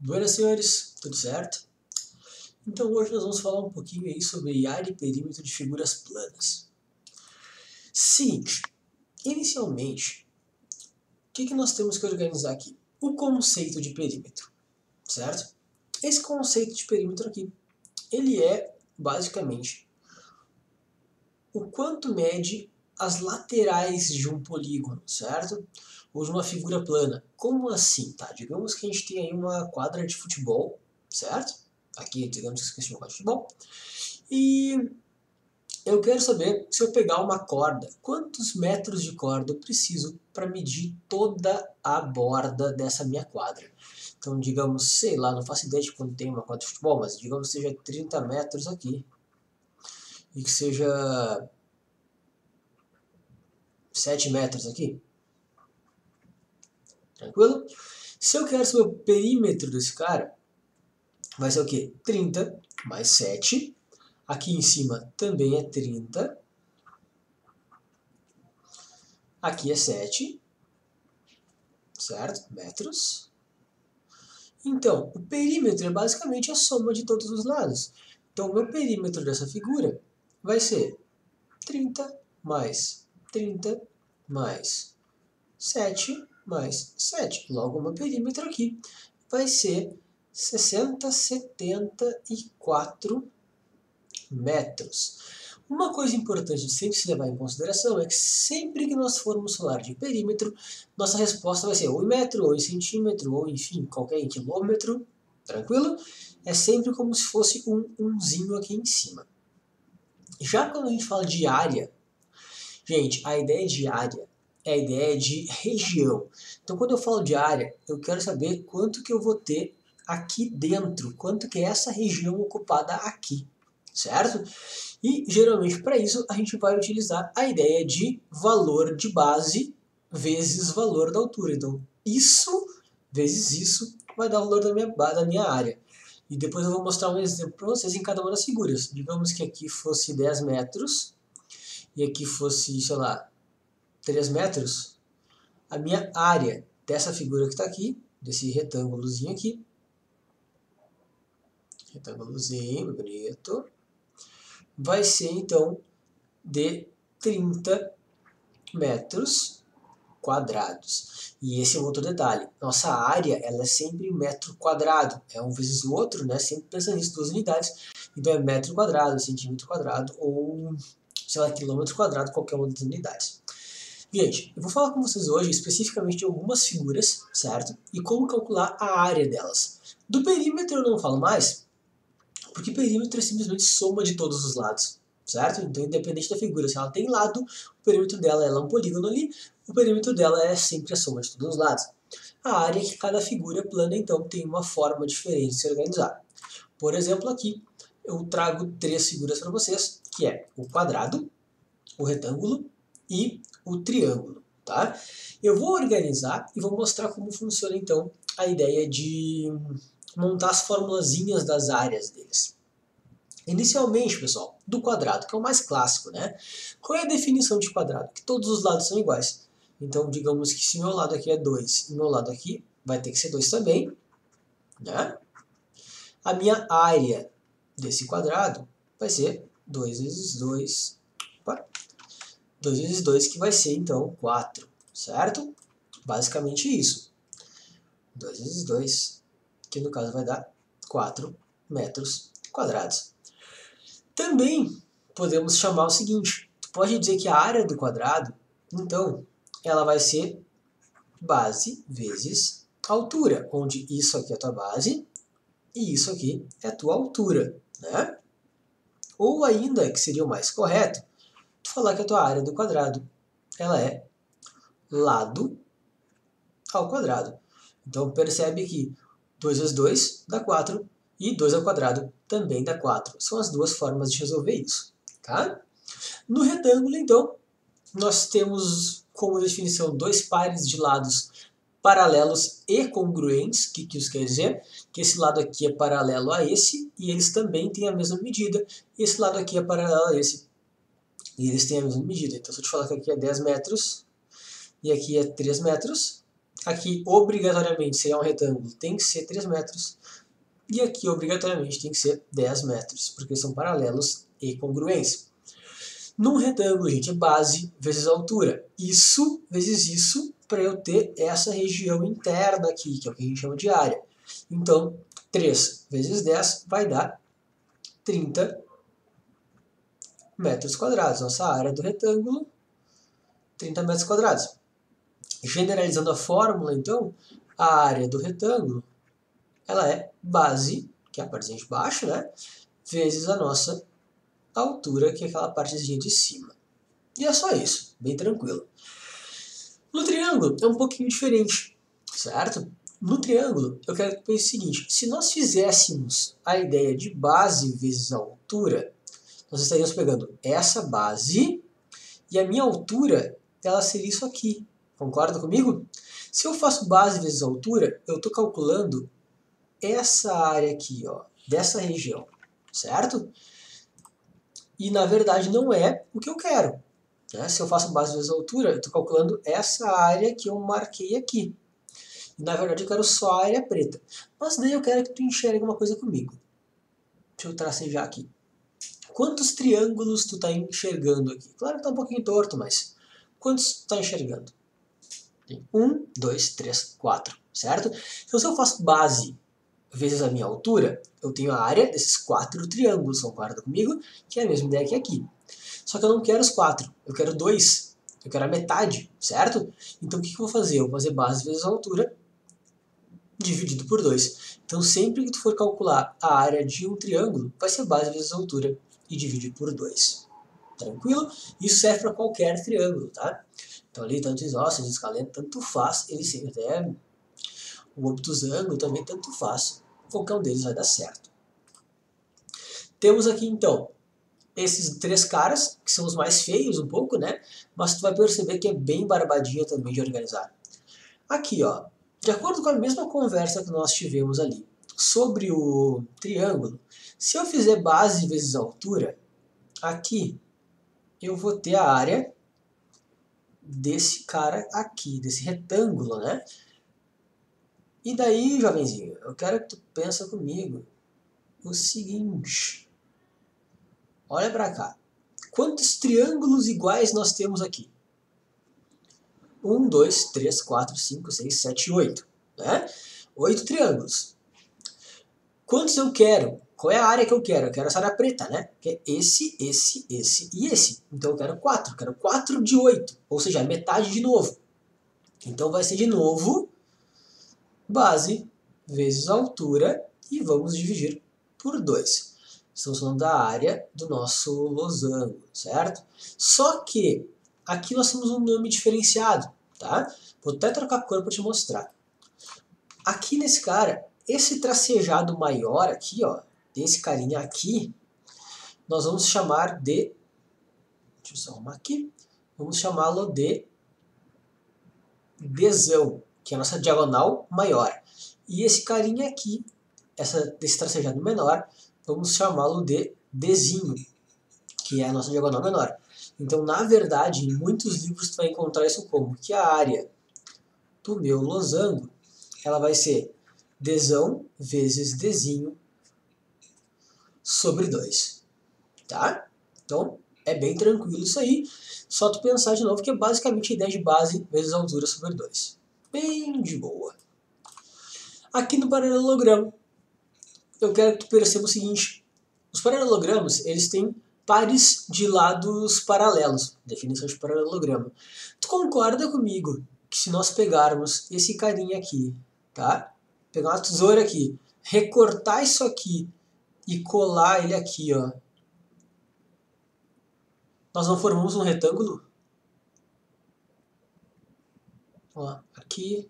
Buenas, senhores, tudo certo? Então hoje nós vamos falar um pouquinho aí sobre área e perímetro de figuras planas. Seguinte, inicialmente, o que nós temos que organizar aqui? O conceito de perímetro, certo? Esse conceito de perímetro aqui, ele é basicamente o quanto mede as laterais de um polígono, certo? Ou de uma figura plana. Como assim, tá? Digamos que a gente tem aí uma quadra de futebol, certo? Aqui, digamos que esqueci uma quadra de futebol. E eu quero saber, se eu pegar uma corda, quantos metros de corda eu preciso para medir toda a borda dessa minha quadra. Então, digamos, sei lá, não faço ideia de quanto tem uma quadra de futebol, mas digamos que seja 30 metros aqui. E que seja 7 metros aqui. Tranquilo? Se eu quero saber o perímetro desse cara, vai ser o quê? 30 mais 7. Aqui em cima também é 30. Aqui é 7. Certo? Metros. Então, o perímetro é basicamente a soma de todos os lados. Então, o meu perímetro dessa figura vai ser 30 mais 30 mais 7 mais 7. Logo, o meu perímetro aqui vai ser 674 metros. Uma coisa importante de sempre se levar em consideração é que sempre que nós formos falar de perímetro, nossa resposta vai ser ou em metro, ou em centímetro, ou enfim, qualquer em quilômetro, tranquilo? É sempre como se fosse um umzinho aqui em cima. Já quando a gente fala de área, gente, a ideia de área é a ideia de região. Então, quando eu falo de área, eu quero saber quanto que eu vou ter aqui dentro, quanto que é essa região ocupada aqui, certo? E, geralmente, para isso, a gente vai utilizar a ideia de valor de base vezes valor da altura. Então, isso vezes isso vai dar o valor da minha área. E depois eu vou mostrar um exemplo para vocês em cada uma das figuras. Digamos que aqui fosse 10 metros e aqui fosse, sei lá, 3 metros. A minha área dessa figura que está aqui, desse retângulozinho aqui, retângulozinho, bonito, vai ser então de 30 metros quadrados. E esse é um outro detalhe. Nossa área ela é sempre em metro quadrado. É um vezes o outro, né? Sempre pensando nisso, duas unidades. Então é metro quadrado, centímetro quadrado ou, sei lá, quilômetro quadrado, qualquer uma das unidades. Gente, eu vou falar com vocês hoje especificamente de algumas figuras, certo? E como calcular a área delas. Do perímetro eu não falo mais, porque perímetro é simplesmente soma de todos os lados, certo? Então, independente da figura, se ela tem lado, o perímetro dela ela é um polígono ali, o perímetro dela é sempre a soma de todos os lados. A área que cada figura plana, então, tem uma forma diferente de se organizar. Por exemplo, aqui eu trago 3 figuras para vocês, que é o quadrado, o retângulo e o triângulo, tá? Eu vou organizar e vou mostrar como funciona, então, a ideia de montar as formulazinhas das áreas deles. Inicialmente, pessoal, do quadrado, que é o mais clássico, né? Qual é a definição de quadrado? Que todos os lados são iguais. Então, digamos que se meu lado aqui é 2 e meu lado aqui vai ter que ser 2 também, né? A minha área desse quadrado vai ser 2 vezes 2, 2 vezes 2, que vai ser, então, 4, certo? Basicamente isso. 2 vezes 2, que no caso vai dar 4 metros quadrados. Também podemos chamar o seguinte, tu pode dizer que a área do quadrado, então, ela vai ser base vezes altura, onde isso aqui é a tua base e isso aqui é a tua altura, né? Ou ainda, que seria o mais correto, tu falar que a tua área do quadrado, ela é lado ao quadrado. Então percebe que 2 vezes 2 dá 4 e 2 ao quadrado também dá 4. São as duas formas de resolver isso. Tá? No retângulo, então, nós temos como definição 2 pares de lados paralelos e congruentes. O que isso quer dizer? Que esse lado aqui é paralelo a esse e eles também têm a mesma medida. E esse lado aqui é paralelo a esse e eles têm a mesma medida. Então, se eu te falar que aqui é 10 metros e aqui é 3 metros, Aqui, obrigatoriamente, se é um retângulo, tem que ser 3 metros. E aqui, obrigatoriamente, tem que ser 10 metros, porque são paralelos e congruentes. Num retângulo, gente, é base vezes altura. Isso vezes isso, para eu ter essa região interna aqui, que é o que a gente chama de área. Então, 3 vezes 10 vai dar 30 metros quadrados. Nossa área do retângulo, 30 metros quadrados. Generalizando a fórmula, então, a área do retângulo, ela é base, que é a partezinha de baixo, né? Vezes a nossa altura, que é aquela partezinha de cima. E é só isso, bem tranquilo. No triângulo é um pouquinho diferente, certo? No triângulo, eu quero que pense o seguinte, se nós fizéssemos a ideia de base vezes a altura, nós estaríamos pegando essa base e a minha altura, ela seria isso aqui. Concorda comigo? Se eu faço base vezes altura, eu estou calculando essa área aqui, ó, dessa região, certo? E na verdade não é o que eu quero. Né? Se eu faço base vezes altura, eu estou calculando essa área que eu marquei aqui. E na verdade eu quero só a área preta. Mas daí eu quero que tu enxergue uma coisa comigo. Deixa eu tracejar aqui. Quantos triângulos tu está enxergando aqui? Claro que está um pouquinho torto, mas quantos tu está enxergando? Tem 1, 2, 3, 4, certo? Então se eu faço base vezes a minha altura, eu tenho a área desses 4 triângulos, concorda comigo? Que é a mesma ideia que aqui. Só que eu não quero os 4, eu quero 2. Eu quero a metade, certo? Então o que eu vou fazer? Eu vou fazer base vezes a altura dividido por 2. Então sempre que tu for calcular a área de um triângulo, vai ser base vezes a altura e divide por 2. Tranquilo? Isso serve para qualquer triângulo, tá? Então ali, tanto isósceles, escaleno, tanto faz, ele sempre até o obtusângulo também tanto faz. Qualquer um deles vai dar certo. Temos aqui então esses 3 caras, que são os mais feios um pouco, né? Mas tu vai perceber que é bem barbadinha também de organizar. Aqui, ó, de acordo com a mesma conversa que nós tivemos ali sobre o triângulo, se eu fizer base vezes altura, aqui eu vou ter a área desse cara aqui, desse retângulo, né? E daí, jovenzinho, eu quero que tu pensa comigo o seguinte. Olha para cá. Quantos triângulos iguais nós temos aqui? 1, 2, 3, 4, 5, 6, 7, 8. Né? 8 triângulos. Quantos eu quero? Qual é a área que eu quero? Eu quero essa área preta, né? Que é esse e esse. Então eu quero 4. Eu quero 4 de 8. Ou seja, metade de novo. Então vai ser de novo base vezes altura e vamos dividir por 2. Estamos falando da área do nosso losango, certo? Só que aqui nós temos um nome diferenciado, tá? Vou até trocar a cor para te mostrar. Aqui nesse cara, esse tracejado maior aqui, ó, esse carinha aqui, nós vamos chamar de, deixa eu só arrumar aqui, vamos chamá-lo de Dzão, que é a nossa diagonal maior. E esse carinha aqui, desse tracejado menor, vamos chamá-lo de Dzinho, que é a nossa diagonal menor. Então, na verdade, em muitos livros tu vai encontrar isso como que a área do meu losango, ela vai ser Dzão vezes Dzinho sobre 2. Tá? Então, é bem tranquilo isso aí. Só tu pensar de novo que é basicamente a ideia de base vezes altura sobre 2. Bem de boa. Aqui no paralelogramo, eu quero que tu perceba o seguinte. Os paralelogramas, eles têm pares de lados paralelos. Definição de paralelogramo. Tu concorda comigo que se nós pegarmos esse carinha aqui, tá? Pegar uma tesoura aqui, recortar isso aqui e colar ele aqui, ó. Nós não formamos um retângulo? Ó, aqui,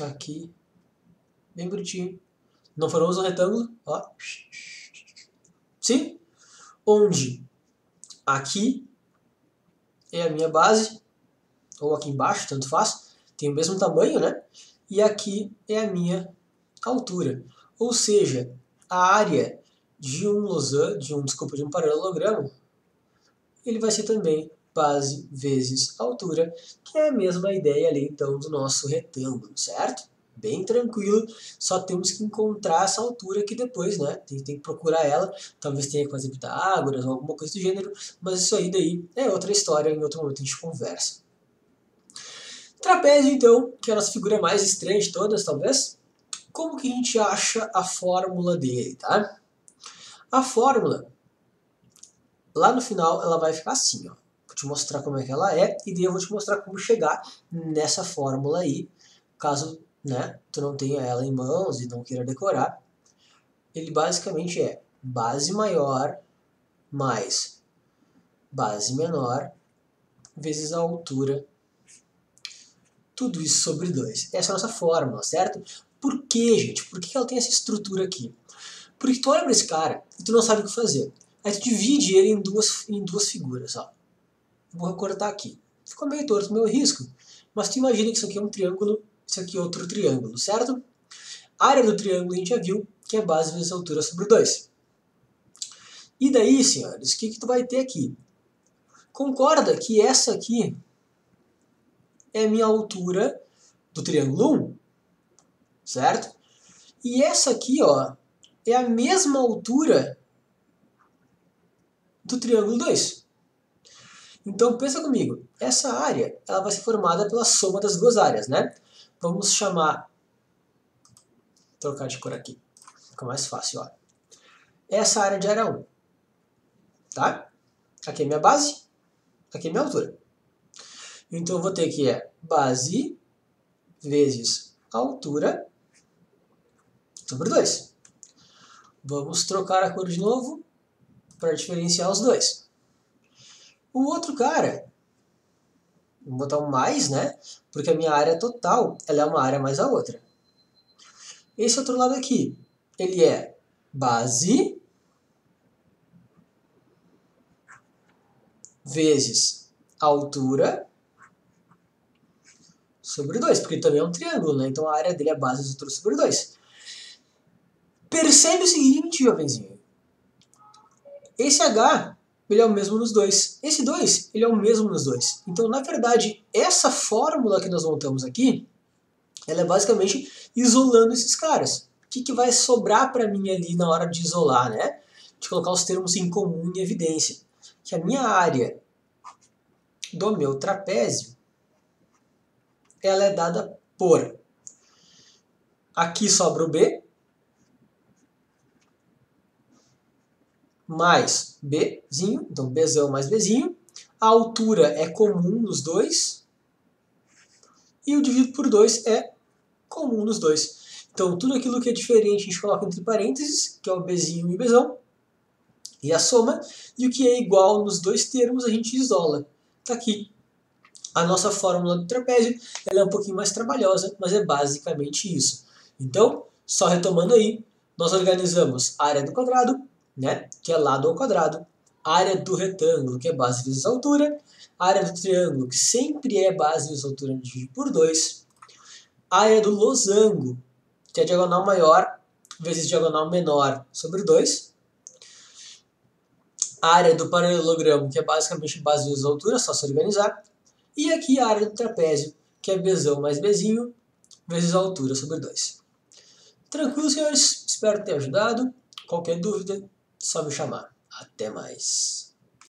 aqui, bem bonitinho. Não formamos um retângulo? Ó. Sim? Onde aqui é a minha base, ou aqui embaixo, tanto faz, tem o mesmo tamanho, né? E aqui é a minha altura. Ou seja, a área de um paralelogramo, ele vai ser também base vezes altura, que é a mesma ideia ali, então, do nosso retângulo, certo? Bem tranquilo, só temos que encontrar essa altura aqui depois, né? Tem que procurar ela, talvez tenha que fazer Pitágoras ou alguma coisa do gênero, mas isso aí daí é outra história, em outro momento a gente conversa. Trapézio, então, que é a nossa figura mais estranha de todas, talvez. Como que a gente acha a fórmula dele, tá? A fórmula, lá no final, ela vai ficar assim, ó. Vou te mostrar como é que ela é, e daí eu vou te mostrar como chegar nessa fórmula aí, caso, né, tu não tenha ela em mãos e não queira decorar. Ele basicamente é base maior mais base menor vezes a altura, tudo isso sobre 2. Essa é a nossa fórmula, certo? Por que, gente? Por que ela tem essa estrutura aqui? Porque tu olha para esse cara e tu não sabe o que fazer. Aí tu divide ele em duas figuras, ó. Vou recortar aqui. Ficou meio torto, meio risco, mas tu imagina que isso aqui é um triângulo, isso aqui é outro triângulo, certo? A área do triângulo a gente já viu que é base vezes altura sobre 2. E daí, senhores, o que tu vai ter aqui? Concorda que essa aqui é a minha altura do triângulo 1, certo? E essa aqui, ó, é a mesma altura do triângulo 2. Então pensa comigo, essa área ela vai ser formada pela soma das duas áreas, né? Vamos chamar, vou trocar de cor aqui, fica mais fácil, ó. Essa área de área 1, tá? Aqui é minha base, aqui é minha altura. Então eu vou ter que base vezes altura sobre 2. Vamos trocar a cor de novo para diferenciar os dois. O outro cara, vou botar um mais, né? Porque a minha área total ela é uma área mais a outra. Esse outro lado aqui, ele é base vezes altura sobre 2, porque ele também é um triângulo, né? Então a área dele é base vezes altura sobre 2. Percebe o seguinte, jovenzinho. Esse H, ele é o mesmo nos dois. Esse 2, ele é o mesmo nos dois. Então, na verdade, essa fórmula que nós montamos aqui, ela é basicamente isolando esses caras. O que vai sobrar para mim ali na hora de isolar, né? De colocar os termos em comum em evidência. Que a minha área do meu trapézio, ela é dada por... Aqui sobra o B, mais Bzinho, então Bzão mais Bzinho. A altura é comum nos dois. E o dividido por 2 é comum nos dois. Então, tudo aquilo que é diferente a gente coloca entre parênteses, que é o Bzinho e o Bzão, e a soma. E o que é igual nos dois termos a gente isola. Está aqui. A nossa fórmula do trapézio ela é um pouquinho mais trabalhosa, mas é basicamente isso. Então, só retomando aí, nós organizamos a área do quadrado, né, que é lado ao quadrado, a área do retângulo, que é base vezes altura, a área do triângulo, que sempre é base vezes altura dividido por 2, a área do losango, que é diagonal maior vezes diagonal menor sobre 2, a área do paralelogramo, que é basicamente base vezes altura, só se organizar, e aqui a área do trapézio, que é Bzão mais Bzinho vezes a altura sobre 2. Tranquilo, senhores? Espero ter ajudado. Qualquer dúvida, só me chamar. Até mais.